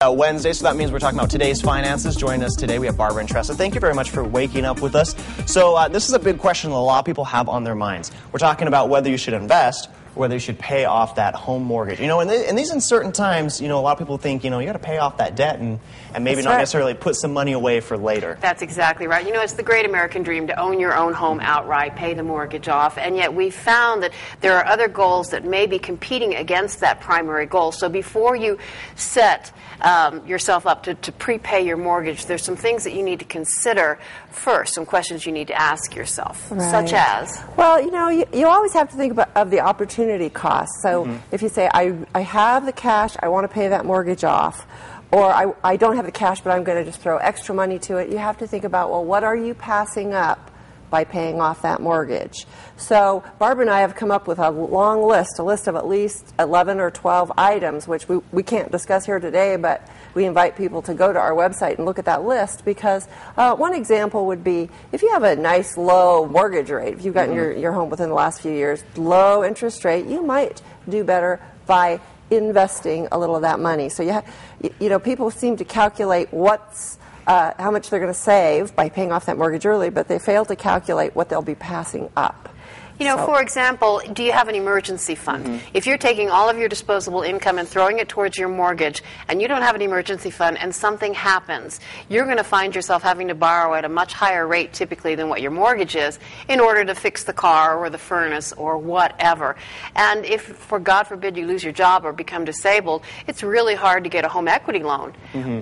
Wednesday, so that means we're talking about today's finances. Joining us today, we have Barbara and Tressa. Thank you very much for waking up with us. So this is a big question that a lot of people have on their minds. We're talking about whether you should invest or whether you should pay off that home mortgage. You know, in these uncertain times, you know, a lot of people think, you know, you got to pay off that debt and maybe not necessarily put some money away for later. That's exactly right. You know, it's the great American dream to own your own home outright, pay the mortgage off, and yet we've found that there are other goals that may be competing against that primary goal. So before you set yourself up to prepay your mortgage, there's some things that you need to consider first, some questions you need to ask yourself, such as? Well, you know, you always have to think of the opportunity cost. So if you say, I have the cash, I want to pay that mortgage off, or I don't have the cash, but I'm going to just throw extra money to it, you have to think about, well, what are you passing up by paying off that mortgage? So Barbara and I have come up with a long list, a list of at least 11 or 12 items, which we can't discuss here today, but we invite people to go to our website and look at that list, because one example would be if you have a nice low mortgage rate, if you've gotten your home within the last few years, low interest rate, you might do better by investing a little of that money. So you know, people seem to calculate how much they're going to save by paying off that mortgage early, but they fail to calculate what they'll be passing up. You know, for example, do you have an emergency fund? If you're taking all of your disposable income and throwing it towards your mortgage, and you don't have an emergency fund and something happens, you're going to find yourself having to borrow at a much higher rate typically than what your mortgage is in order to fix the car or the furnace or whatever. And if, for God forbid, you lose your job or become disabled, it's really hard to get a home equity loan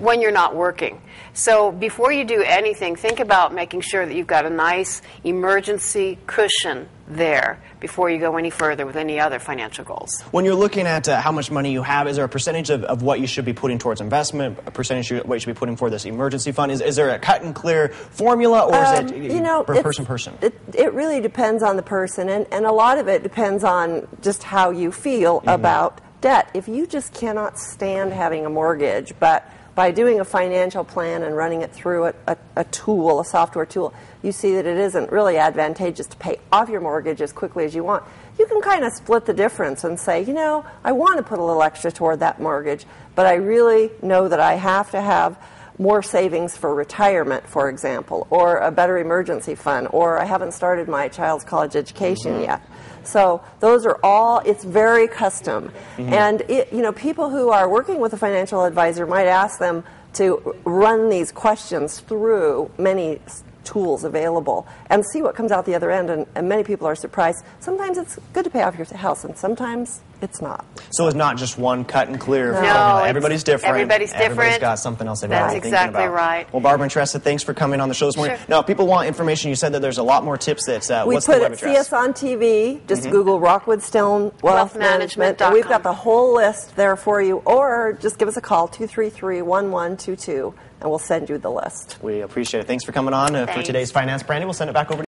when you're not working. So before you do anything, think about making sure that you've got a nice emergency cushion there before you go any further with any other financial goals. When you're looking at how much money you have, is there a percentage of what you should be putting towards investment, a percentage of what you should be putting for this emergency fund? Is there a cut and clear formula, or is it you know, person to person? It really depends on the person, and a lot of it depends on just how you feel about debt. If you just cannot stand having a mortgage, but by doing a financial plan and running it through a tool, a software tool, you see that it isn't really advantageous to pay off your mortgage as quickly as you want. You can kind of split the difference and say, you know, I want to put a little extra toward that mortgage, but I really know that I have to have more savings for retirement, for example, or a better emergency fund, or I haven't started my child's college education yet. So those are all, it's very custom. And you know, people who are working with a financial advisor might ask them to run these questions through many tools available and see what comes out the other end, and many people are surprised. Sometimes it's good to pay off your house, and sometimes it's not. So it's not just one cut and clear No, formula. Everybody's different. Everybody's different. Everybody's got something else they've That's been thinking about. exactly right. Well, Barbara and Tressa, thanks for coming on the show this morning. Now, if people want information, you said that there's a lot more tips. What's the web address? See us on TV. Just Google Rockwood Stone Wealth Management, and we've got the whole list there for you. Or just give us a call, 233-1122, and we'll send you the list. We appreciate it. Thanks for coming on for today's Finance Brandy. We'll send it back over to you.